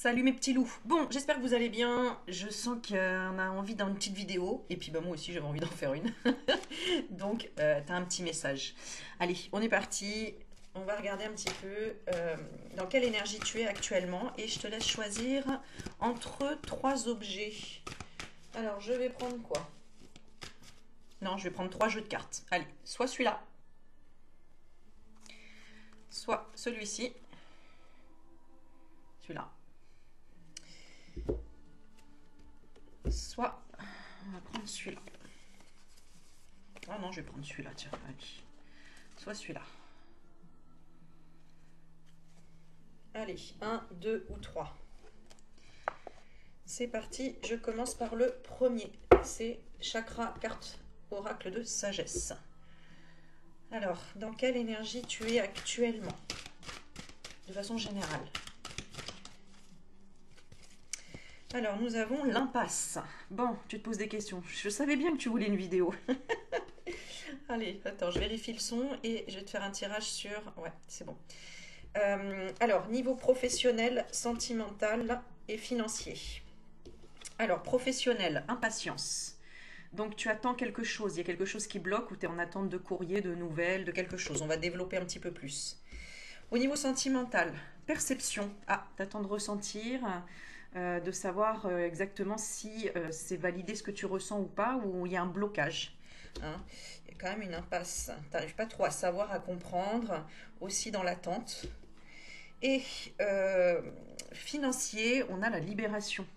Salut mes petits loups. Bon, j'espère que vous allez bien. Je sens qu'on a envie d'une petite vidéo. Et puis bah moi aussi j'avais envie d'en faire une. Donc t'as un petit message. Allez, on est parti. On va regarder un petit peu dans quelle énergie tu es actuellement. Et je te laisse choisir entre trois objets. Alors je vais prendre quoi? Non, je vais prendre trois jeux de cartes. Allez, soit celui-là. Soit celui-ci. Celui-là. Soit, on va prendre celui-là. Ah non, je vais prendre celui-là, tiens, allez. Soit celui-là. Allez, un, deux ou trois. C'est parti, je commence par le premier. C'est Chakra, carte oracle de sagesse. Alors, dans quelle énergie tu es actuellement? De façon générale. Alors, nous avons l'impasse. Bon, tu te poses des questions. Je savais bien que tu voulais une vidéo. Allez, attends, je vérifie le son et je vais te faire un tirage sur... Ouais, c'est bon. Alors, niveau professionnel, sentimental et financier. Alors, professionnel, impatience. Donc, tu attends quelque chose. Il y a quelque chose qui bloque ou tu es en attente de courrier, de nouvelles, de quelque chose. On va développer un petit peu plus. Au niveau sentimental, perception. Ah, t'attends de ressentir... de savoir exactement si c'est validé ce que tu ressens ou pas, ou il y a un blocage. Hein. Il y a quand même une impasse. Tu n'arrives pas trop à savoir, à comprendre, aussi dans l'attente. Et financier, on a la libération.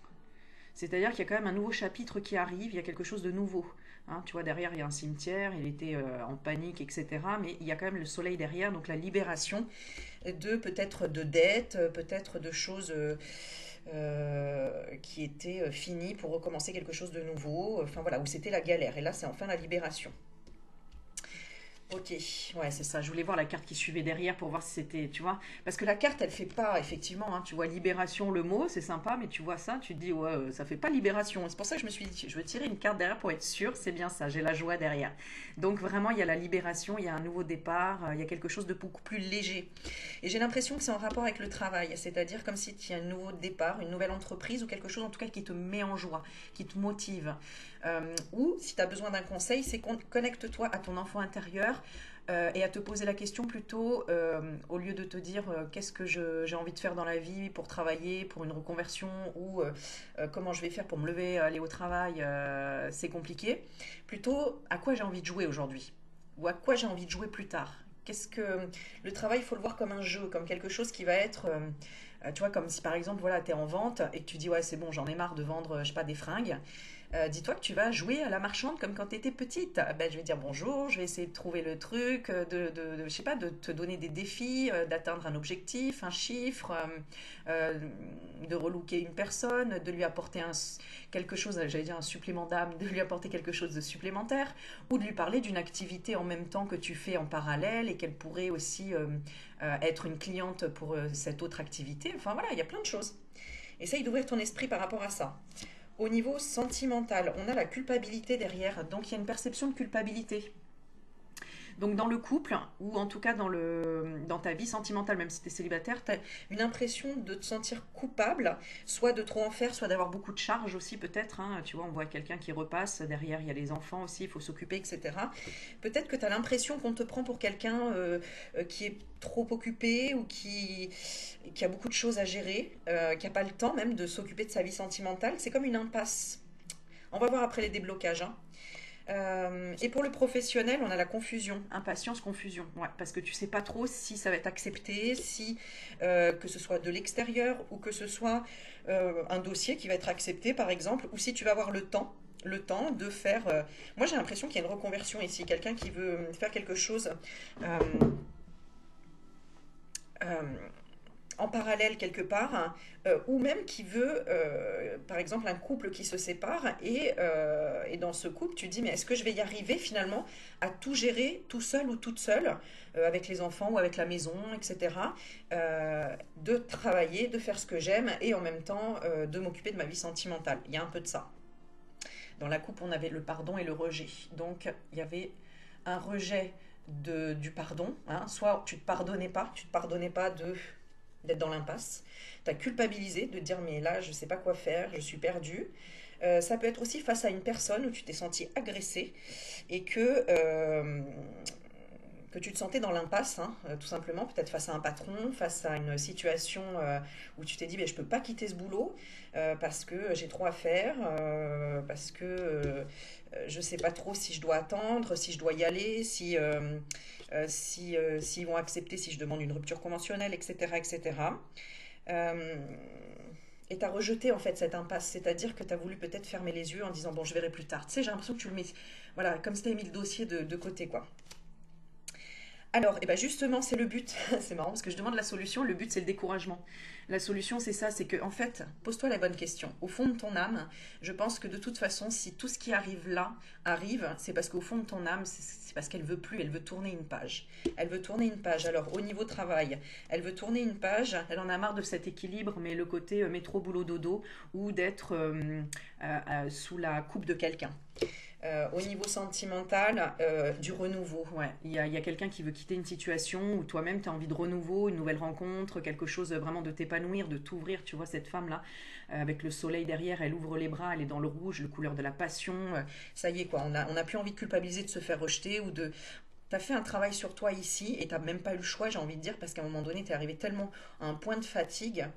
C'est-à-dire qu'il y a quand même un nouveau chapitre qui arrive, il y a quelque chose de nouveau. Hein, tu vois, derrière, il y a un cimetière, il était en panique, etc. Mais il y a quand même le soleil derrière, donc la libération de peut-être de dettes, peut-être de choses... qui était fini pour recommencer quelque chose de nouveau, enfin voilà, où c'était la galère, et là c'est enfin la libération. Ok, ouais, c'est ça. Je voulais voir la carte qui suivait derrière pour voir si c'était, tu vois. Parce que la carte, elle fait pas, effectivement, hein, tu vois, libération, le mot, c'est sympa, mais tu vois ça, tu te dis, ouais, ça fait pas libération. C'est pour ça que je me suis dit, je veux tirer une carte derrière pour être sûre, c'est bien ça, j'ai la joie derrière. Donc vraiment, il y a la libération, il y a un nouveau départ, il y a quelque chose de beaucoup plus léger. Et j'ai l'impression que c'est en rapport avec le travail, c'est-à-dire comme si il y a un nouveau départ, une nouvelle entreprise ou quelque chose en tout cas qui te met en joie, qui te motive. Ou si tu as besoin d'un conseil, c'est connecte-toi à ton enfant intérieur et à te poser la question plutôt au lieu de te dire qu'est-ce que j'ai envie de faire dans la vie pour travailler, pour une reconversion ou comment je vais faire pour me lever, aller au travail, c'est compliqué. Plutôt à quoi j'ai envie de jouer aujourd'hui ou à quoi j'ai envie de jouer plus tard. Qu'est-ce que le travail, il faut le voir comme un jeu, comme quelque chose qui va être tu vois, comme si par exemple voilà, tu es en vente et que tu dis ouais c'est bon, j'en ai marre de vendre je sais pas des fringues. Dis-toi que tu vas jouer à la marchande comme quand tu étais petite. Ben, je vais dire bonjour, je vais essayer de trouver le truc, je sais pas, de te donner des défis, d'atteindre un objectif, un chiffre, de relooker une personne, de lui apporter quelque chose, j'allais dire un supplément d'âme, de lui apporter quelque chose de supplémentaire, ou de lui parler d'une activité en même temps que tu fais en parallèle et qu'elle pourrait aussi être une cliente pour cette autre activité. Enfin voilà, il y a plein de choses. Essaye d'ouvrir ton esprit par rapport à ça. Au niveau sentimental, on a la culpabilité derrière, donc il y a une perception de culpabilité. Donc dans le couple, ou en tout cas dans ta vie sentimentale, même si tu es célibataire, tu as une impression de te sentir coupable, soit de trop en faire, soit d'avoir beaucoup de charges aussi peut-être. Hein. Tu vois, on voit quelqu'un qui repasse, derrière il y a les enfants aussi, il faut s'occuper, etc. Peut-être que tu as l'impression qu'on te prend pour quelqu'un qui est trop occupé ou qui a beaucoup de choses à gérer, qui n'a pas le temps même de s'occuper de sa vie sentimentale. C'est comme une impasse. On va voir après les déblocages. Hein. Et pour le professionnel, on a la confusion, impatience, confusion. Ouais, parce que tu sais pas trop si ça va être accepté, si que ce soit de l'extérieur ou que ce soit un dossier qui va être accepté, par exemple, ou si tu vas avoir le temps de faire. Moi, j'ai l'impression qu'il y a une reconversion ici, quelqu'un qui veut faire quelque chose. Euh, euh, en parallèle quelque part, hein, ou même qui veut, par exemple, un couple qui se sépare et dans ce couple, tu te dis, mais est-ce que je vais y arriver finalement à tout gérer tout seul ou toute seule, avec les enfants ou avec la maison, etc. De travailler, de faire ce que j'aime et en même temps de m'occuper de ma vie sentimentale. Il y a un peu de ça. Dans la coupe, on avait le pardon et le rejet. Donc, il y avait un rejet du pardon. Hein. Soit tu te pardonnais pas de d'être dans l'impasse. Tu as culpabilisé de te dire mais là je sais pas quoi faire, je suis perdue. Ça peut être aussi face à une personne où tu t'es senti agressé et que tu te sentais dans l'impasse, hein, tout simplement, peut-être face à un patron, face à une situation où tu t'es dit, mais je peux pas quitter ce boulot parce que j'ai trop à faire, parce que je sais pas trop si je dois attendre, si je dois y aller, s'ils vont accepter si je demande une rupture conventionnelle, etc., etc. Euh, et tu as rejeté en fait cette impasse, c'est-à-dire que tu as voulu peut-être fermer les yeux en disant bon je verrai plus tard. Tu sais, j'ai l'impression que tu le mets, voilà, comme si tu avais mis le dossier de côté quoi. Alors, eh ben justement, c'est le but. C'est marrant parce que je demande la solution. Le but, c'est le découragement. La solution, c'est ça. C'est que, en fait, pose-toi la bonne question. Au fond de ton âme, je pense que de toute façon, si tout ce qui arrive là arrive, c'est parce qu'au fond de ton âme, c'est parce qu'elle veut plus. Elle veut tourner une page. Elle veut tourner une page. Alors, au niveau travail, elle veut tourner une page. Elle en a marre de cet équilibre, mais le côté métro, boulot, dodo, ou d'être sous la coupe de quelqu'un. Au niveau sentimental, du renouveau. Ouais. Il y a quelqu'un qui veut quitter une situation où toi-même tu as envie de renouveau, une nouvelle rencontre, quelque chose vraiment de t'épanouir, de t'ouvrir. Tu vois, cette femme-là, avec le soleil derrière, elle ouvre les bras, elle est dans le rouge, le couleur de la passion. Ça y est, quoi. On a plus envie de culpabiliser, de se faire rejeter ou de. T'as fait un travail sur toi ici et t'as même pas eu le choix, j'ai envie de dire, parce qu'à un moment donné, t'es arrivé tellement à un point de fatigue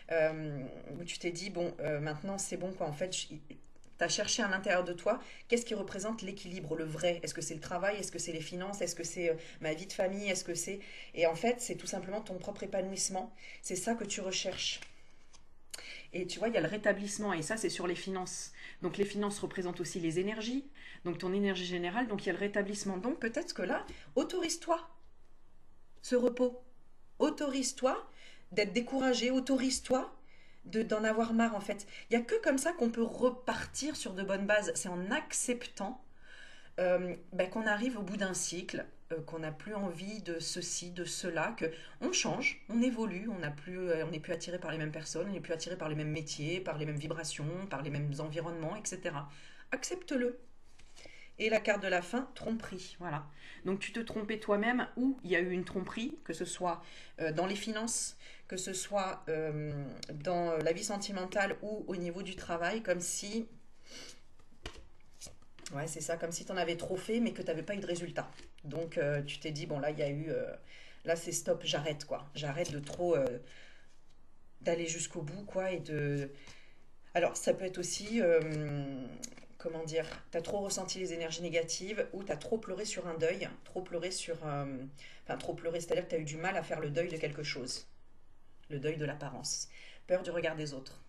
où tu t'es dit, bon, maintenant c'est bon, quoi. En fait, tu as cherché à l'intérieur de toi qu'est-ce qui représente l'équilibre, le vrai. Est-ce que c'est le travail? Est-ce que c'est les finances? Est-ce que c'est ma vie de famille? Est-ce que c'est... Et en fait, c'est tout simplement ton propre épanouissement. C'est ça que tu recherches. Et tu vois, il y a le rétablissement, et ça, c'est sur les finances. Donc les finances représentent aussi les énergies, donc ton énergie générale, donc il y a le rétablissement. Donc peut-être que là, autorise-toi ce repos. Autorise-toi d'être découragé, autorise-toi d'en avoir marre en fait. Il n'y a que comme ça qu'on peut repartir sur de bonnes bases. C'est en acceptant qu'on arrive au bout d'un cycle, qu'on n'a plus envie de ceci, de cela, que on change, on évolue, on n'est plus attiré par les mêmes personnes, on n'est plus attiré par les mêmes métiers, par les mêmes vibrations, par les mêmes environnements, etc. Accepte-le. Et la carte de la fin, tromperie. Voilà. Donc tu te trompais toi-même ou il y a eu une tromperie, que ce soit dans les finances, que ce soit dans la vie sentimentale ou au niveau du travail, comme si... Ouais, c'est ça, comme si tu en avais trop fait, mais que tu n'avais pas eu de résultat. Donc tu t'es dit, bon là, il y a eu... là, c'est stop, j'arrête, quoi. J'arrête de trop... d'aller jusqu'au bout, quoi, et de... Alors, ça peut être aussi... comment dire, t'as trop ressenti les énergies négatives ou t'as trop pleuré sur un deuil, trop pleuré sur... enfin, trop pleuré, c'est-à-dire que t'as eu du mal à faire le deuil de quelque chose. Le deuil de l'apparence. Peur du regard des autres.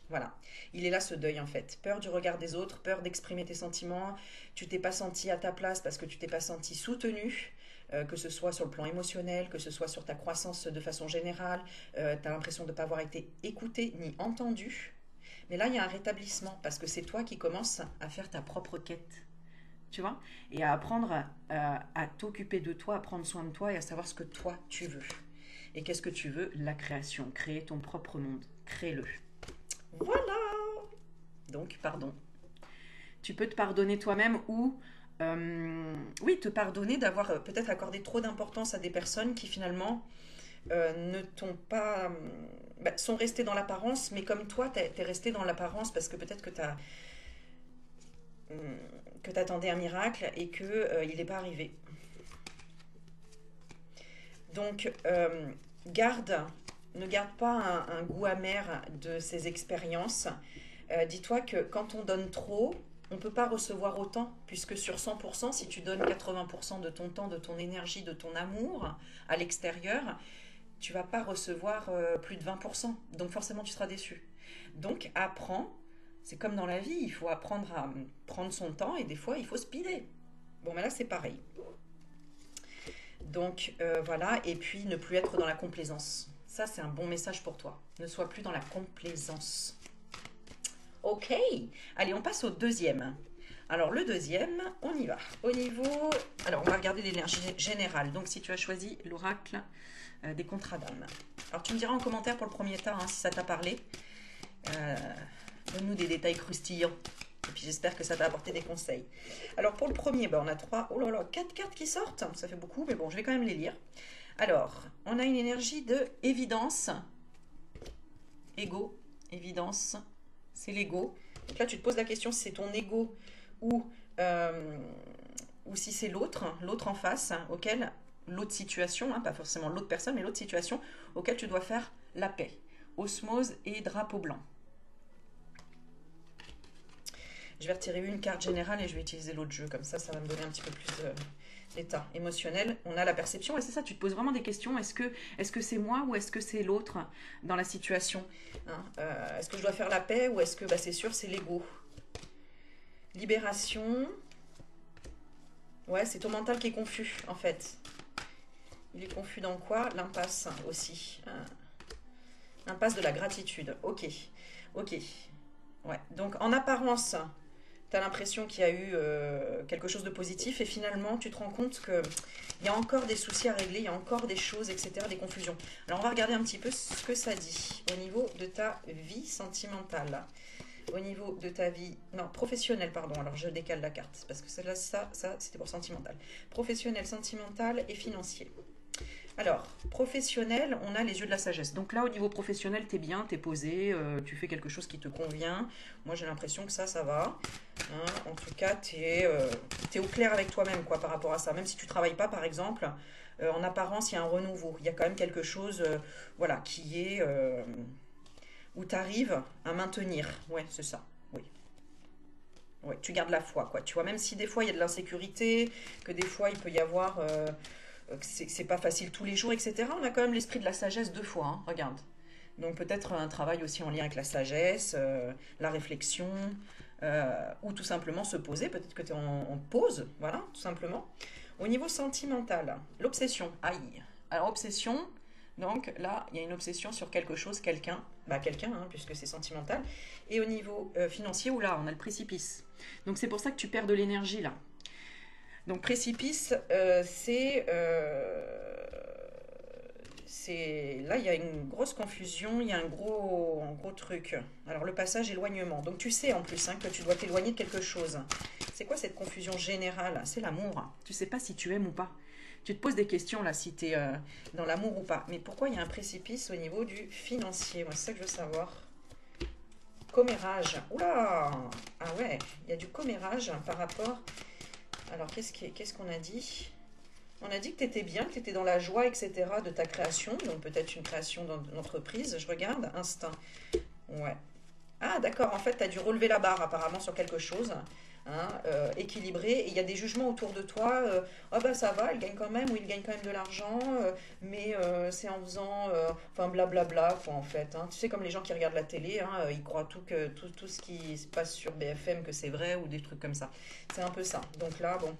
Voilà. Il est là ce deuil en fait. Peur du regard des autres, peur d'exprimer tes sentiments. Tu t'es pas senti à ta place parce que tu t'es pas senti soutenu. Que ce soit sur le plan émotionnel, que ce soit sur ta croissance de façon générale. Tu as l'impression de ne pas avoir été écouté ni entendu. Mais là, il y a un rétablissement parce que c'est toi qui commences à faire ta propre quête. Tu vois? Et à apprendre à t'occuper de toi, à prendre soin de toi et à savoir ce que toi, tu veux. Et qu'est-ce que tu veux? La création. Créer ton propre monde. Crée-le. Voilà! Donc, pardon. Tu peux te pardonner toi-même ou... oui, te pardonner d'avoir peut-être accordé trop d'importance à des personnes qui finalement ne t'ont pas... sont restées dans l'apparence, mais comme toi, t'es resté dans l'apparence parce que peut-être que t'attendais un miracle et que il n'est pas arrivé. Donc, ne garde pas un goût amer de ces expériences. Dis-toi que quand on donne trop, on ne peut pas recevoir autant, puisque sur 100%, si tu donnes 80% de ton temps, de ton énergie, de ton amour à l'extérieur, tu vas pas recevoir plus de 20%. Donc forcément, tu seras déçu. Donc apprends, c'est comme dans la vie, il faut apprendre à prendre son temps et des fois, il faut speeder. Bon, mais là, c'est pareil. Donc voilà, et puis ne plus être dans la complaisance. Ça, c'est un bon message pour toi. Ne sois plus dans la complaisance. Ok, allez, on passe au deuxième. Alors, le deuxième, on y va. Au niveau... Alors, on va regarder l'énergie générale. Donc, si tu as choisi l'oracle des contrats d'âme. Alors, tu me diras en commentaire pour le premier tas, hein, si ça t'a parlé. Donne-nous des détails croustillants. Et puis, j'espère que ça t'a apporté des conseils. Alors, pour le premier, on a 4 cartes qui sortent. Ça fait beaucoup, mais bon, je vais quand même les lire. Alors, on a une énergie de évidence, ego, évidence, c'est l'ego. Donc là, tu te poses la question si c'est ton ego ou, euh, ou si c'est l'autre, l'autre en face, hein, auquel l'autre situation, hein, pas forcément l'autre personne, mais l'autre situation auquel tu dois faire la paix. Osmose et drapeau blanc. Je vais retirer une carte générale et je vais utiliser l'autre jeu, comme ça va me donner un petit peu plus d'état émotionnel. On a la perception, et c'est ça, tu te poses vraiment des questions, est-ce que c'est moi ou est-ce que c'est l'autre dans la situation, hein, est-ce que je dois faire la paix ou est-ce que, bah, c'est sûr, c'est l'ego. Libération, ouais, c'est ton mental qui est confus, en fait. Il est confus dans quoi? L'impasse aussi. Impasse de la gratitude, ok, ok. Ouais, donc en apparence, tu as l'impression qu'il y a eu quelque chose de positif et finalement tu te rends compte qu'il y a encore des soucis à régler, il y a encore des choses, etc., des confusions. Alors on va regarder un petit peu ce que ça dit au niveau de ta vie sentimentale. Au niveau de ta vie, non, professionnelle, pardon, alors je décale la carte, parce que celle-là, ça c'était pour sentimental. Professionnel, sentimental et financier. Alors, professionnel, on a les yeux de la sagesse. Donc là, au niveau professionnel, t'es bien, t'es posé, tu fais quelque chose qui te convient. Moi, j'ai l'impression que ça va. Hein, en tout cas, t'es au clair avec toi-même, quoi, par rapport à ça. Même si tu travailles pas, par exemple, en apparence, il y a un renouveau. Il y a quand même quelque chose, voilà, qui est où tu arrives à maintenir. Ouais, c'est ça. Oui. Ouais, tu gardes la foi, quoi. Tu vois, même si des fois il y a de l'insécurité, que des fois il peut y avoir que c'est pas facile tous les jours, etc. On a quand même l'esprit de la sagesse deux fois, hein, regarde. Donc peut-être un travail aussi en lien avec la sagesse, la réflexion, ou tout simplement se poser. Peut-être que tu es en pause, voilà, tout simplement. Au niveau sentimental, l'obsession, aïe. Alors obsession, donc là, il y a une obsession sur quelque chose, quelqu'un, bah quelqu'un, hein, puisque c'est sentimental. Et au niveau financier, où là, on a le précipice. Donc c'est pour ça que tu perds de l'énergie là. Donc précipice, c'est là il y a une grosse confusion, il y a un gros truc. Alors le passage éloignement. Donc tu sais en plus, hein, que tu dois t'éloigner de quelque chose. C'est quoi cette confusion générale? C'est l'amour. Tu sais pas si tu aimes ou pas. Tu te poses des questions là si tu es dans l'amour ou pas. Mais pourquoi il y a un précipice au niveau du financier? Moi c'est ça que je veux savoir. Commérage. Oula. Ah ouais, il y a du commérage par rapport. Alors, qu'est-ce qu'on a dit? On a dit que tu étais bien, que tu étais dans la joie, etc. de ta création. Donc, peut-être une création d'entreprise. Je regarde. Instinct. Ouais. Ah, d'accord. En fait, tu as dû relever la barre, apparemment, sur quelque chose. Hein, équilibré. Et il y a des jugements autour de toi. Ah, bah, ça va, elle gagne quand même. Ou il gagne quand même de l'argent. Mais c'est en faisant. Enfin, blablabla, quoi, en fait. Hein. Tu sais, comme les gens qui regardent la télé, hein, ils croient tout ce qui se passe sur BFM que c'est vrai ou des trucs comme ça. C'est un peu ça. Donc là, bon.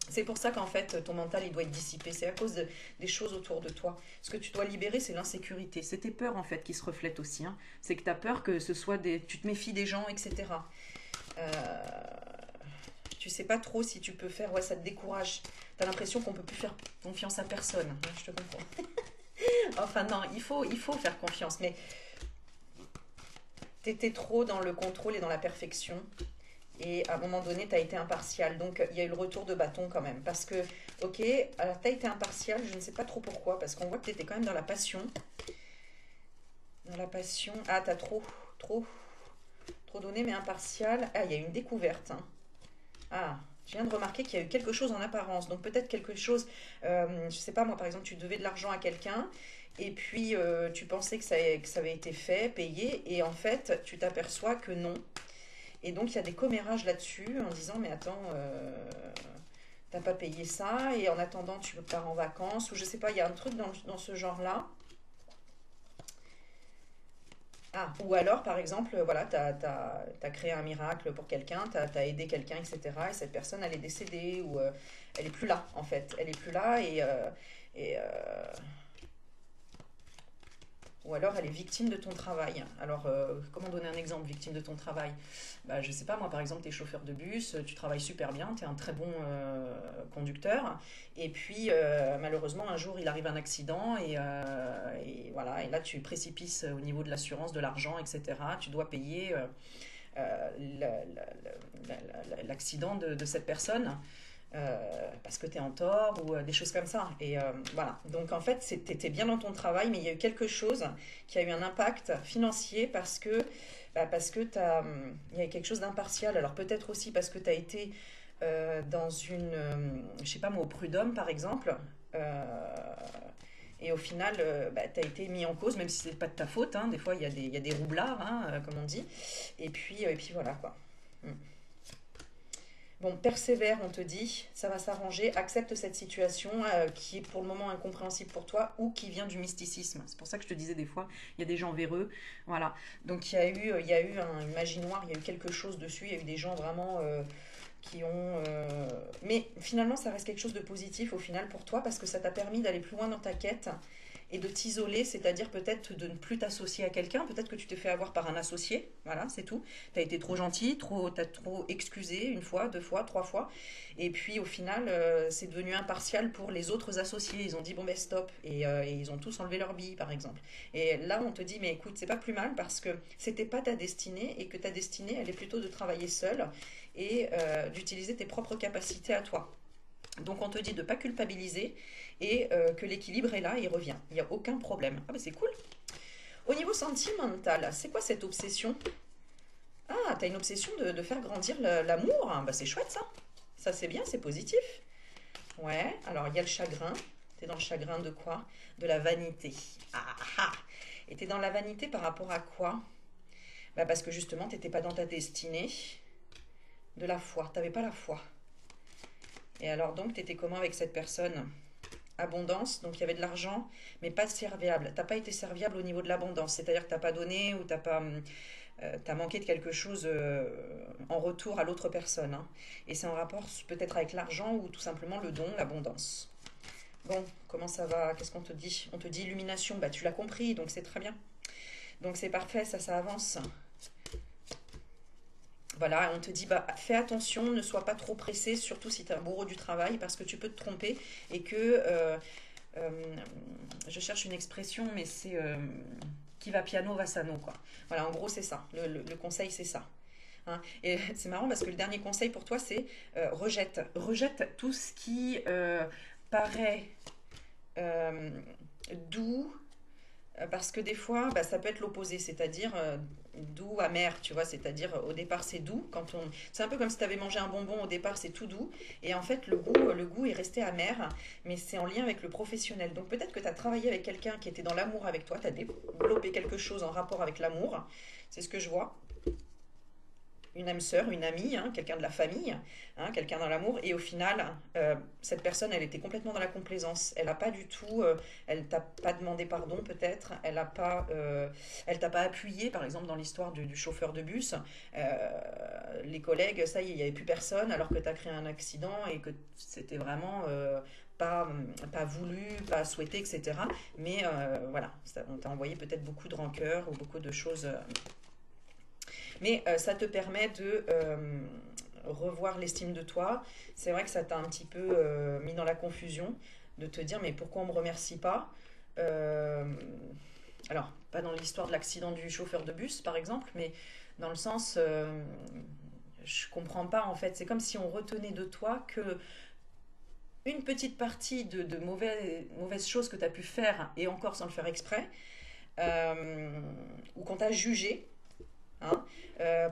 C'est pour ça qu'en fait, ton mental, il doit être dissipé. C'est à cause des choses autour de toi. Ce que tu dois libérer, c'est l'insécurité. C'est tes peurs, en fait, qui se reflètent aussi. Hein. C'est que tu as peur que ce soit des... Tu te méfies des gens, etc. Euh, tu sais pas trop si tu peux faire... Ouais, ça te décourage. Tu as l'impression qu'on peut plus faire confiance à personne. Ouais, je te comprends. Enfin, non, il faut faire confiance. Mais tu étais trop dans le contrôle et dans la perfection. Et à un moment donné, tu as été impartial. Donc, il y a eu le retour de bâton quand même. Parce que, ok, alors tu as été impartial, je ne sais pas trop pourquoi, parce qu'on voit que tu étais quand même dans la passion. Dans la passion. Ah, tu as trop donné, mais impartial. Ah, il y a eu une découverte. Hein. Ah, je viens de remarquer qu'il y a eu quelque chose en apparence. Donc, peut-être quelque chose, je sais pas, moi, par exemple, tu devais de l'argent à quelqu'un. Et puis, tu pensais que ça avait été fait, payé. Et en fait, tu t'aperçois que non. Et donc, il y a des commérages là-dessus en disant, mais attends, t'as pas payé ça, et en attendant, tu pars en vacances, ou je sais pas, il y a un truc dans ce genre-là. Ah, ou alors, par exemple, voilà, t'as créé un miracle pour quelqu'un, t'as aidé quelqu'un, etc. Et cette personne, elle est décédée, ou elle est plus là, en fait. Elle est plus là, et ou alors elle est victime de ton travail. Alors, comment donner un exemple, victime de ton travail? Bah, je sais pas, moi par exemple, tu es chauffeur de bus, tu travailles super bien, tu es un très bon conducteur, et puis malheureusement un jour il arrive un accident, et voilà, et là tu précipices au niveau de l'assurance, de l'argent, etc. Tu dois payer l'accident de cette personne. parce que tu es en tort ou des choses comme ça. Et voilà. Donc en fait, tu étais bien dans ton travail, mais il y a eu quelque chose qui a eu un impact financier parce que il y a eu quelque chose d'impartial. Alors peut-être aussi parce que tu as été dans une, je sais pas moi, au prud'homme par exemple. Et au final, tu as été mis en cause, même si c'est pas de ta faute. Hein. Des fois, il y a des roublards, hein, comme on dit. Et puis voilà quoi. Mm. Bon, persévère, on te dit, ça va s'arranger, accepte cette situation qui est pour le moment incompréhensible pour toi ou qui vient du mysticisme. C'est pour ça que je te disais des fois, il y a des gens véreux, voilà. Donc il y a eu une magie noire, il y a eu quelque chose dessus, il y a eu des gens vraiment qui ont... Mais finalement, ça reste quelque chose de positif au final pour toi parce que ça t'a permis d'aller plus loin dans ta quête et de t'isoler, c'est-à-dire peut-être de ne plus t'associer à quelqu'un, peut-être que tu t'es fait avoir par un associé, voilà, c'est tout. Tu as été trop gentil, t'as trop excusé une fois, deux fois, trois fois, et puis au final, c'est devenu impartial pour les autres associés. Ils ont dit bon ben stop, et ils ont tous enlevé leur bille, par exemple. Et là, on te dit mais écoute, c'est pas plus mal parce que c'était pas ta destinée et que ta destinée, elle est plutôt de travailler seule et d'utiliser tes propres capacités à toi. Donc on te dit de ne pas culpabiliser et que l'équilibre est là, il revient. Il n'y a aucun problème. Ah bah c'est cool. Au niveau sentimental, c'est quoi cette obsession? Ah, t'as une obsession de faire grandir l'amour. Bah c'est chouette ça. Ça c'est bien, c'est positif. Ouais, alors il y a le chagrin. T'es dans le chagrin de quoi? De la vanité. Ah ah. Et t'es dans la vanité par rapport à quoi? Bah parce que justement t'étais pas dans ta destinée. De la foi, t'avais pas la foi. Et alors donc, tu étais comment avec cette personne? Abondance, donc il y avait de l'argent, mais pas serviable. T'as pas été serviable au niveau de l'abondance, c'est-à-dire que t'as pas donné ou t'as manqué de quelque chose en retour à l'autre personne. Hein. Et c'est en rapport peut-être avec l'argent ou tout simplement le don, l'abondance. Bon, comment ça va? Qu'est-ce qu'on te dit? On te dit illumination, bah tu l'as compris, donc c'est très bien. Donc c'est parfait, ça avance. Voilà, on te dit, bah, fais attention, ne sois pas trop pressé, surtout si tu es un bourreau du travail, parce que tu peux te tromper et que, euh, je cherche une expression, mais c'est qui va piano va sano, quoi. Voilà, en gros, c'est ça. Le conseil, c'est ça. Hein. Et c'est marrant parce que le dernier conseil pour toi, c'est rejette. Rejette tout ce qui paraît euh, doux, parce que des fois, bah, ça peut être l'opposé, c'est-à-dire doux, amer, tu vois, c'est-à-dire au départ c'est doux, c'est un peu comme si tu avais mangé un bonbon, au départ c'est tout doux, et en fait le goût est resté amer, mais c'est en lien avec le professionnel. Donc peut-être que tu as travaillé avec quelqu'un qui était dans l'amour avec toi, tu as développé quelque chose en rapport avec l'amour, c'est ce que je vois, une âme sœur, une amie, hein, quelqu'un de la famille, hein, quelqu'un dans l'amour, et au final, cette personne, elle était complètement dans la complaisance. Elle n'a pas du tout, elle t'a pas demandé pardon peut-être, elle t'a pas appuyé, par exemple dans l'histoire du chauffeur de bus. Les collègues, ça y est, il n'y avait plus personne, alors que tu as créé un accident et que c'était vraiment pas voulu, pas souhaité, etc. Mais voilà, on t'a envoyé peut-être beaucoup de rancœur ou beaucoup de choses. Mais ça te permet de revoir l'estime de toi. C'est vrai que ça t'a un petit peu mis dans la confusion de te dire mais pourquoi on ne me remercie pas? Euh, alors, pas dans l'histoire de l'accident du chauffeur de bus par exemple, mais dans le sens, je comprends pas en fait. C'est comme si on retenait de toi que une petite partie de mauvaises choses que tu as pu faire et encore sans le faire exprès, ou qu'on t'a jugé. Hein.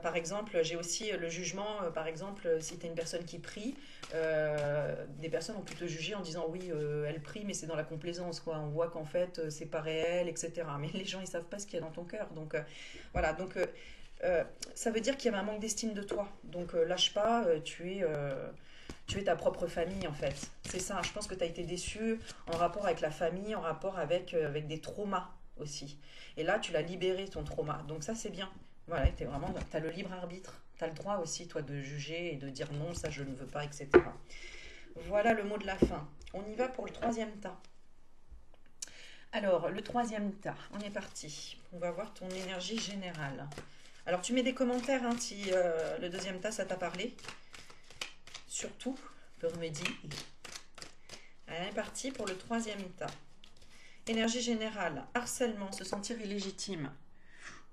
Par exemple, j'ai aussi le jugement, par exemple, si tu es une personne qui prie, des personnes ont pu te juger en disant oui, elle prie, mais c'est dans la complaisance, quoi. On voit qu'en fait, c'est pas réel, etc. Mais les gens, ils savent pas ce qu'il y a dans ton cœur. Donc, voilà. Donc, ça veut dire qu'il y avait un manque d'estime de toi. Donc, lâche pas, tu es ta propre famille, en fait. C'est ça. Je pense que tu as été déçu en rapport avec la famille, en rapport avec des traumas aussi. Et là, tu l'as libéré, ton trauma. Donc, ça, c'est bien. Voilà, t'as le libre arbitre. T'as le droit aussi, toi, de juger et de dire non, ça je ne veux pas, etc. Voilà le mot de la fin. On y va pour le troisième tas. Alors, le troisième tas, on est parti. On va voir ton énergie générale. Alors, tu mets des commentaires hein, si le deuxième tas, ça t'a parlé. Surtout, pour me dire. Allez, on est parti pour le troisième tas. Énergie générale, harcèlement, se sentir illégitime.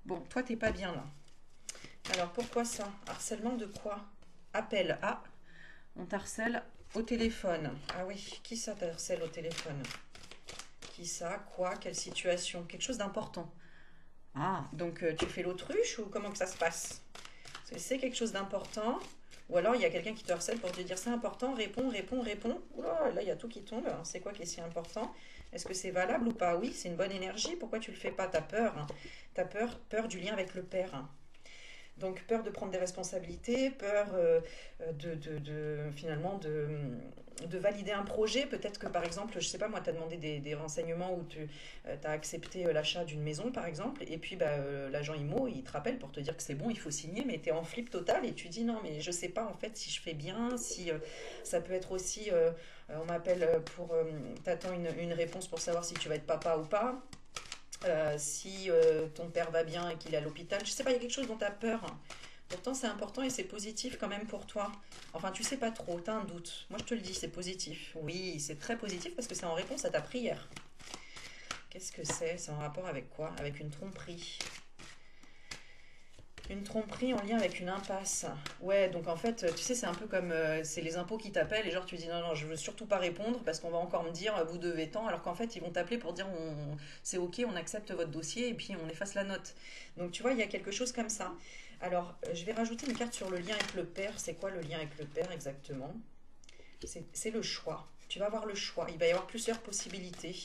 Bon, toi, t'es pas bien là. Alors, pourquoi ça? Harcèlement de quoi? Appel à... On t'harcèle au téléphone. Ah oui, qui ça t'harcèle au téléphone? Qui ça? Quoi? Quelle situation? Quelque chose d'important. Ah, donc tu fais l'autruche ou comment que ça se passe? Parce que c'est quelque chose d'important. Ou alors il y a quelqu'un qui te harcèle pour te dire c'est important, réponds, réponds, réponds. Oula, là il y a tout qui tombe. C'est quoi qui est si important? Est-ce que c'est valable ou pas? Oui, c'est une bonne énergie. Pourquoi tu le fais pas? T'as peur, hein. T'as peur du lien avec le père, hein. Donc peur de prendre des responsabilités, peur finalement de valider un projet. Peut-être que par exemple, je sais pas moi, tu as demandé des renseignements ou tu as accepté l'achat d'une maison par exemple, et puis bah, l'agent IMO il te rappelle pour te dire que c'est bon, il faut signer, mais tu es en flip total et tu dis non mais je sais pas en fait si je fais bien, si ça peut être aussi, on m'appelle pour, t'attends une réponse pour savoir si tu vas être papa ou pas. Si ton père va bien et qu'il est à l'hôpital, je sais pas, il y a quelque chose dont tu as peur. Pourtant, c'est important et c'est positif quand même pour toi. Enfin, tu sais pas trop, tu as un doute. Moi, je te le dis, c'est positif. Oui, c'est très positif parce que c'est en réponse à ta prière. Qu'est-ce que c'est? C'est en rapport avec quoi? Avec une tromperie. Une tromperie en lien avec une impasse. Ouais, donc en fait, tu sais, c'est un peu comme c'est les impôts qui t'appellent et genre tu dis non, non, je veux surtout pas répondre parce qu'on va encore me dire vous devez tant, alors qu'en fait ils vont t'appeler pour dire c'est ok, on accepte votre dossier et puis on efface la note. Donc tu vois, il y a quelque chose comme ça. Alors, je vais rajouter une carte sur le lien avec le père. C'est quoi le lien avec le père exactement? C'est le choix. Tu vas avoir le choix. Il va y avoir plusieurs possibilités.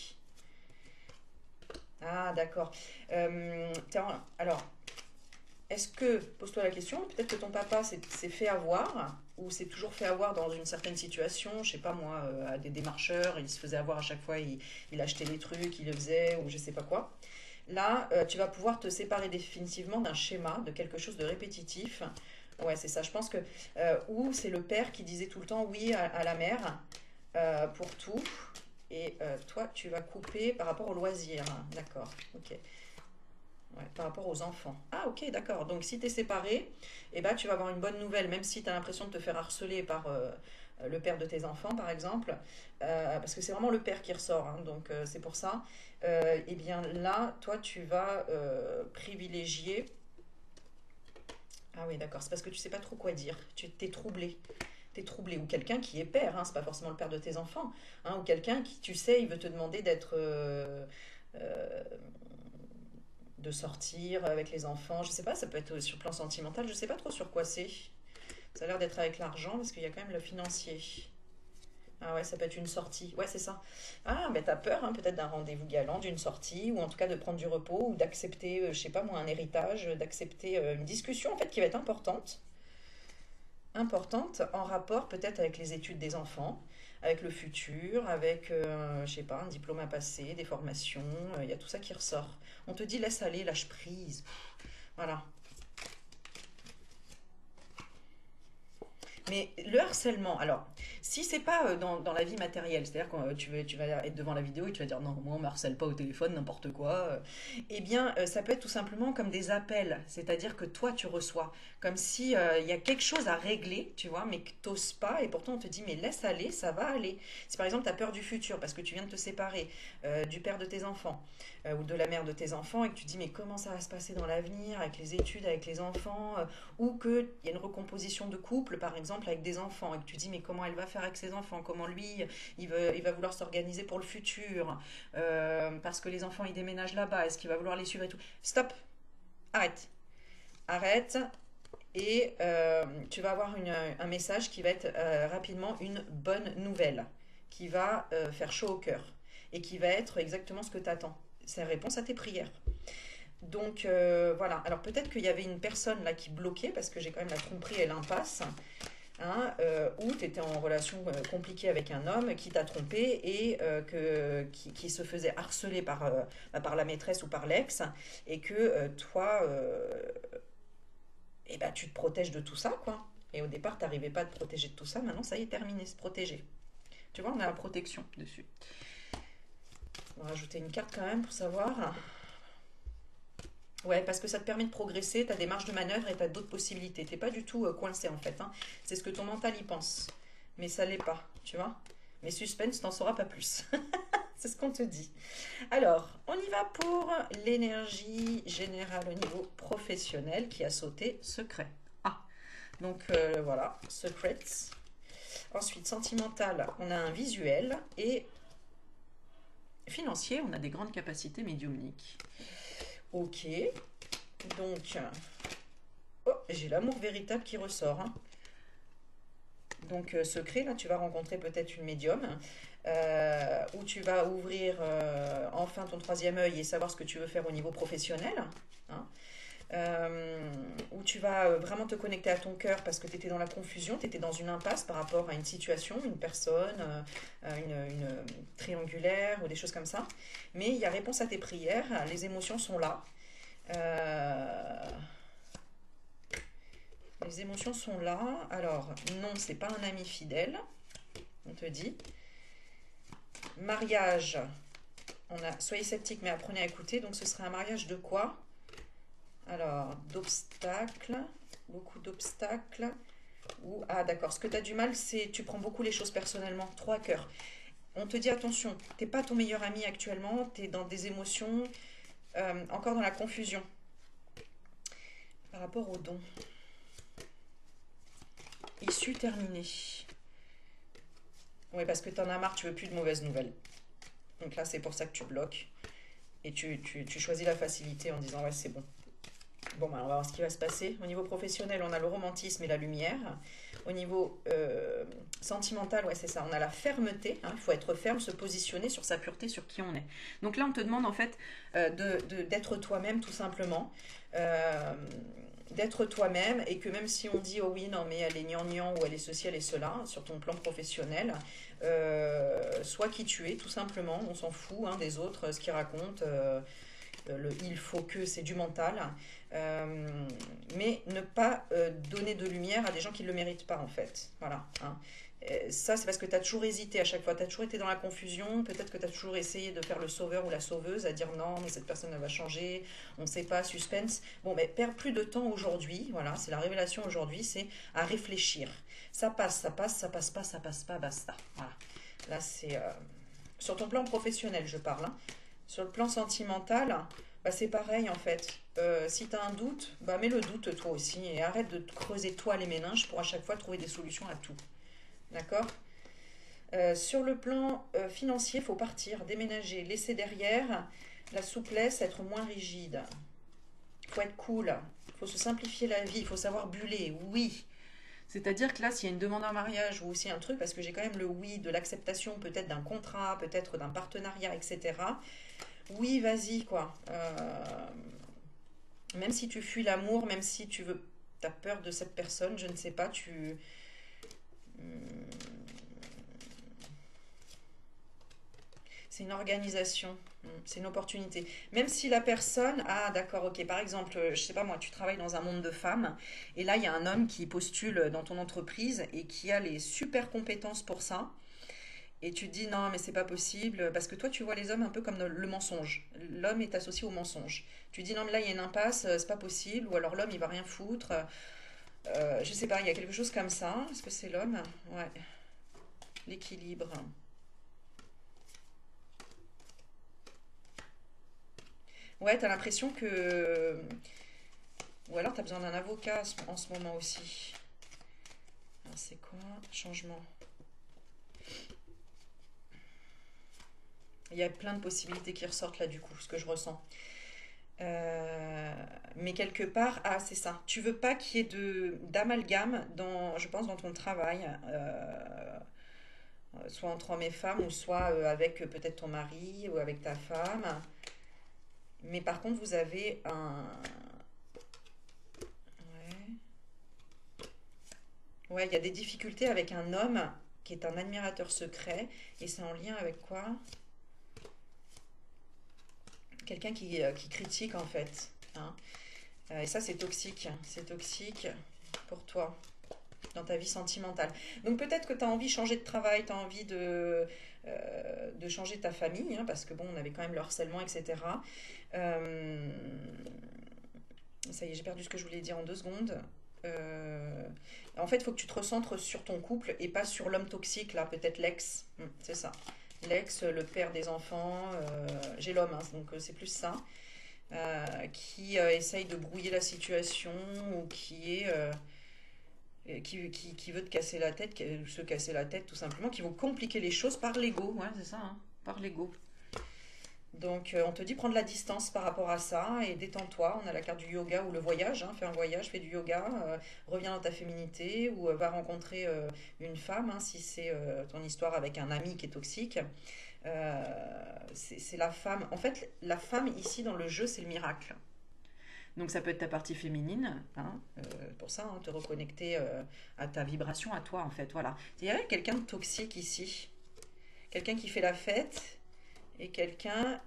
Ah, d'accord. Alors, est-ce que, pose-toi la question, peut-être que ton papa s'est fait avoir, ou s'est toujours fait avoir dans une certaine situation, je sais pas moi, à des démarcheurs, il se faisait avoir à chaque fois, il achetait des trucs, il le faisait, ou je sais pas quoi. Là, tu vas pouvoir te séparer définitivement d'un schéma, de quelque chose de répétitif. Ouais, c'est ça, je pense que, ou c'est le père qui disait tout le temps oui à la mère pour tout, et toi, tu vas couper par rapport au loisir. D'accord, ok. Ouais, par rapport aux enfants. Ah ok, d'accord. Donc si tu es séparé, eh ben, tu vas avoir une bonne nouvelle, même si tu as l'impression de te faire harceler par le père de tes enfants, par exemple, parce que c'est vraiment le père qui ressort, hein, donc c'est pour ça. Eh bien là, toi, tu vas privilégier... Ah oui, d'accord, c'est parce que tu sais pas trop quoi dire. Tu t'es troublé. T'es troublé. Ou quelqu'un qui est père, hein, c'est pas forcément le père de tes enfants, hein, ou quelqu'un qui, tu sais, il veut te demander d'être... euh, de sortir avec les enfants, je sais pas, ça peut être sur le plan sentimental, je sais pas trop sur quoi c'est. Ça a l'air d'être avec l'argent parce qu'il y a quand même le financier. Ah ouais, ça peut être une sortie. Ouais, c'est ça. Ah, mais t'as peur, hein, peut-être d'un rendez-vous galant, d'une sortie, ou en tout cas de prendre du repos, ou d'accepter, je sais pas moi, un héritage, d'accepter une discussion en fait qui va être importante. Importante en rapport peut-être avec les études des enfants, avec le futur, avec, je sais pas, un diplôme à passer, des formations, il y a tout ça qui ressort. On te dit laisse aller, lâche prise. Voilà. Mais le harcèlement, alors, si c'est pas dans la vie matérielle, c'est-à-dire que tu vas être devant la vidéo et tu vas dire non, moi on me harcèle pas au téléphone, n'importe quoi, eh bien ça peut être tout simplement comme des appels, c'est-à-dire que toi tu reçois, comme si il y a quelque chose à régler, tu vois, mais que t'oses pas et pourtant on te dit mais laisse aller, ça va aller. Si par exemple tu as peur du futur parce que tu viens de te séparer du père de tes enfants ou de la mère de tes enfants et que tu te dis mais comment ça va se passer dans l'avenir avec les études, avec les enfants, ou qu'il y a une recomposition de couple, par exemple, avec des enfants, et que tu dis, mais comment elle va faire avec ses enfants, comment lui, il va vouloir s'organiser pour le futur, parce que les enfants, ils déménagent là-bas, est-ce qu'il va vouloir les suivre et tout. Stop, arrête, arrête, et tu vas avoir un message qui va être rapidement une bonne nouvelle, qui va faire chaud au cœur, et qui va être exactement ce que tu attends. C'est la réponse à tes prières. Donc voilà, alors peut-être qu'il y avait une personne là qui bloquait, parce que j'ai quand même la tromperie et l'impasse, hein, où tu étais en relation compliquée avec un homme qui t'a trompé et qui se faisait harceler par la maîtresse ou par l'ex, et que toi, eh ben, tu te protèges de tout ça, quoi. Et au départ, tu n'arrivais pas à te protéger de tout ça, maintenant ça y est, terminé, se protéger. Tu vois, on a la protection dessus. On va rajouter une carte quand même pour savoir. Ouais, parce que ça te permet de progresser, tu as des marges de manœuvre et tu as d'autres possibilités. T'es pas du tout coincé en fait, hein. C'est ce que ton mental y pense. Mais ça l'est pas, tu vois. Mais suspense, t'en sauras pas plus. C'est ce qu'on te dit. Alors, on y va pour l'énergie générale au niveau professionnel qui a sauté secret. Ah, donc voilà, secrets. Ensuite, sentimental, on a un visuel. Et financier, on a des grandes capacités médiumniques. Ok. Donc, oh, j'ai l'amour véritable qui ressort. Hein. Donc, secret, là, tu vas rencontrer peut-être une médium. Où tu vas ouvrir enfin ton troisième œil et savoir ce que tu veux faire au niveau professionnel. Hein. Où tu vas vraiment te connecter à ton cœur parce que tu étais dans la confusion, tu étais dans une impasse par rapport à une situation, une personne, une triangulaire ou des choses comme ça. Mais il y a réponse à tes prières, les émotions sont là. Les émotions sont là. Alors, non, c'est pas un ami fidèle, on te dit. Mariage, on a soyez sceptique mais apprenez à écouter. Donc, ce serait un mariage de quoi? Alors, d'obstacles, beaucoup d'obstacles. Ah d'accord, ce que tu as du mal, c'est tu prends beaucoup les choses personnellement, trop à cœur. On te dit attention, t'es pas ton meilleur ami actuellement, tu es dans des émotions, encore dans la confusion. Par rapport aux dons. Issue terminée. Oui, parce que tu en as marre, tu veux plus de mauvaises nouvelles. Donc là, c'est pour ça que tu bloques. Et tu choisis la facilité en disant, ouais, c'est bon. Bon, ben, on va voir ce qui va se passer. Au niveau professionnel, on a le romantisme et la lumière. Au niveau sentimental, ouais, c'est ça. On a la fermeté. Hein, il faut être ferme, se positionner sur sa pureté, sur qui on est. Donc là, on te demande en fait d'être toi-même, tout simplement. D'être toi-même et que même si on dit oh oui non mais elle est gnangnan ou elle est ceci elle est cela sur ton plan professionnel sois qui tu es tout simplement, on s'en fout hein, des autres, ce qu'ils racontent, il faut que c'est du mental, mais ne pas donner de lumière à des gens qui ne le méritent pas en fait, voilà hein. Ça c'est parce que tu as toujours hésité à chaque fois, tu as toujours été dans la confusion, peut-être que tu as toujours essayé de faire le sauveur ou la sauveuse, à dire non mais cette personne elle va changer, on ne sait pas, suspense. Bon mais perds plus de temps aujourd'hui, voilà, c'est la révélation aujourd'hui, c'est à réfléchir. Ça passe, ça passe, ça passe pas, basta. Voilà. Là c'est sur ton plan professionnel je parle, hein. Sur le plan sentimental, bah, c'est pareil en fait. Si tu as un doute, bah, mets le doute toi aussi et arrête de te creuser toi les méninges pour à chaque fois trouver des solutions à tout. D'accord? Sur le plan financier, il faut partir, déménager, laisser derrière la souplesse, être moins rigide. Il faut être cool, il faut se simplifier la vie, il faut savoir buller, oui. C'est-à-dire que là, s'il y a une demande en mariage ou aussi un truc, parce que j'ai quand même le oui de l'acceptation peut-être d'un contrat, peut-être d'un partenariat, etc. Oui, vas-y, quoi. Même si tu fuis l'amour, même si tu veux, t'as peur de cette personne, je ne sais pas, c'est une organisation, c'est une opportunité. Même si la personne, ah d'accord, ok, par exemple, je sais pas moi, tu travailles dans un monde de femmes, et là il y a un homme qui postule dans ton entreprise et qui a les super compétences pour ça, et tu te dis non mais c'est pas possible, parce que toi tu vois les hommes un peu comme le mensonge. L'homme est associé au mensonge. Tu dis non mais là il y a une impasse, c'est pas possible, ou alors l'homme il va rien foutre. Je sais pas, il y a quelque chose comme ça. Est-ce que c'est l'homme? Ouais. L'équilibre. Ouais, t'as l'impression que... Ou alors t'as besoin d'un avocat en ce moment aussi. Alors c'est quoi? Changement. Il y a plein de possibilités qui ressortent là du coup, ce que je ressens. Mais quelque part, ah c'est ça. Tu veux pas qu'il y ait d'amalgame dans, je pense, dans ton travail, soit entre hommes et femmes, ou soit avec peut-être ton mari ou avec ta femme. Mais par contre, vous avez un... Ouais, il y a des difficultés avec un homme qui est un admirateur secret. Et c'est en lien avec quoi? Quelqu'un qui critique en fait. Hein. Et ça, c'est toxique. C'est toxique pour toi, dans ta vie sentimentale. Donc peut-être que tu as envie de changer de travail, tu as envie de changer ta famille, hein, parce que bon, on avait quand même le harcèlement, etc. Ça y est, j'ai perdu ce que je voulais dire en 2 secondes. En fait, il faut que tu te recentres sur ton couple et pas sur l'homme toxique, là, peut-être l'ex. C'est ça. L'ex, le père des enfants, j'ai l'homme, hein, donc c'est plus ça, qui essaye de brouiller la situation ou qui est qui veut te casser la tête, se casser la tête tout simplement, qui vont compliquer les choses par l'ego, ouais, c'est ça, hein, par l'ego. Donc on te dit prendre la distance par rapport à ça et détends-toi. On a la carte du yoga ou le voyage, hein. Fais un voyage, fais du yoga, reviens dans ta féminité ou va rencontrer une femme, hein, si c'est ton histoire avec un ami qui est toxique. C'est la femme. En fait, la femme ici dans le jeu, c'est le miracle. Donc ça peut être ta partie féminine, hein, pour ça, hein, te reconnecter à ta vibration, à toi en fait. Voilà. Il y a quelqu'un de toxique ici, quelqu'un qui fait la fête et quelqu'un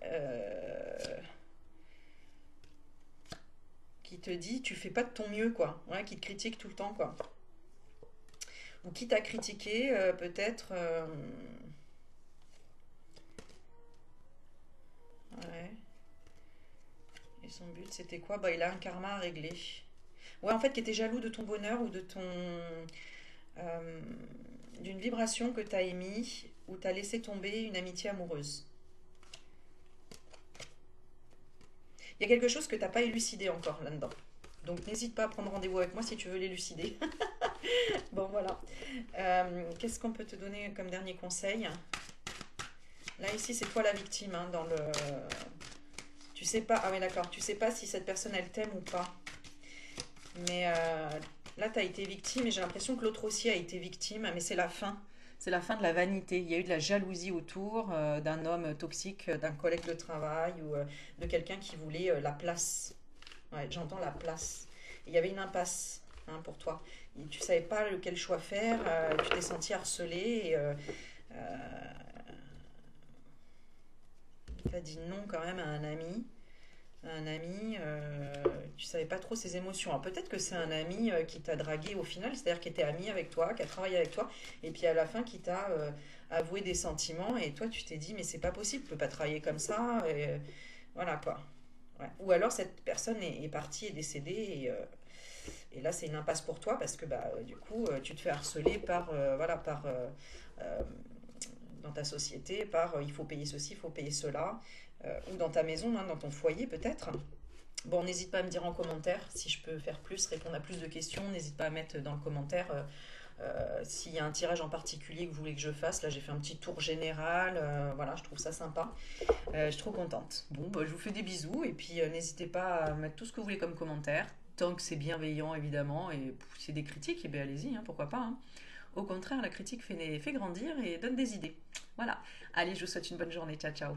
qui te dit tu fais pas de ton mieux quoi, ouais, qui te critique tout le temps quoi, ou qui t'a critiqué peut-être. Ouais. Et son but c'était quoi? Bah il a un karma à régler. Ouais, en fait, qui était jaloux de ton bonheur ou de ton euh, d'une vibration que t'as émis ou t'as laissé tomber une amitié amoureuse. Il y a quelque chose que t'as pas élucidé encore là-dedans. Donc n'hésite pas à prendre rendez-vous avec moi si tu veux l'élucider. Bon voilà. Qu'est-ce qu'on peut te donner comme dernier conseil? Là ici c'est toi la victime, hein, dans le. Tu sais pas. Ah oui d'accord. Tu sais pas si cette personne elle t'aime ou pas. Mais là tu as été victime et j'ai l'impression que l'autre aussi a été victime. Mais c'est la fin. C'est la fin de la vanité. Il y a eu de la jalousie autour d'un homme toxique, d'un collègue de travail ou de quelqu'un qui voulait la place. Ouais, j'entends la place. Il y avait une impasse, hein, pour toi. Et tu savais pas lequel choix faire. Tu t'es senti harcelé. Et, tu as dit non quand même à un ami. Un ami, tu savais pas trop ses émotions. Alors peut-être que c'est un ami qui t'a dragué au final, c'est-à-dire qui était ami avec toi, qui a travaillé avec toi, et puis à la fin qui t'a avoué des sentiments, et toi tu t'es dit mais c'est pas possible, tu peux pas travailler comme ça, et voilà quoi. Ouais. Ou alors cette personne est partie, est décédée, et là c'est une impasse pour toi parce que bah, du coup tu te fais harceler par, voilà, par euh, dans ta société, par il faut payer ceci, il faut payer cela, ou dans ta maison, hein, dans ton foyer peut-être. Bon, n'hésite pas à me dire en commentaire si je peux faire plus, répondre à plus de questions. N'hésite pas à mettre dans le commentaire s'il y a un tirage en particulier que vous voulez que je fasse. Là, j'ai fait un petit tour général. Voilà, je trouve ça sympa. Je suis trop contente. Bon, bah, je vous fais des bisous et puis n'hésitez pas à mettre tout ce que vous voulez comme commentaire. Tant que c'est bienveillant, évidemment, et c'est des critiques, et bien allez-y, hein, pourquoi pas. Hein. Au contraire, la critique fait grandir et donne des idées. Voilà. Allez, je vous souhaite une bonne journée. Ciao, ciao.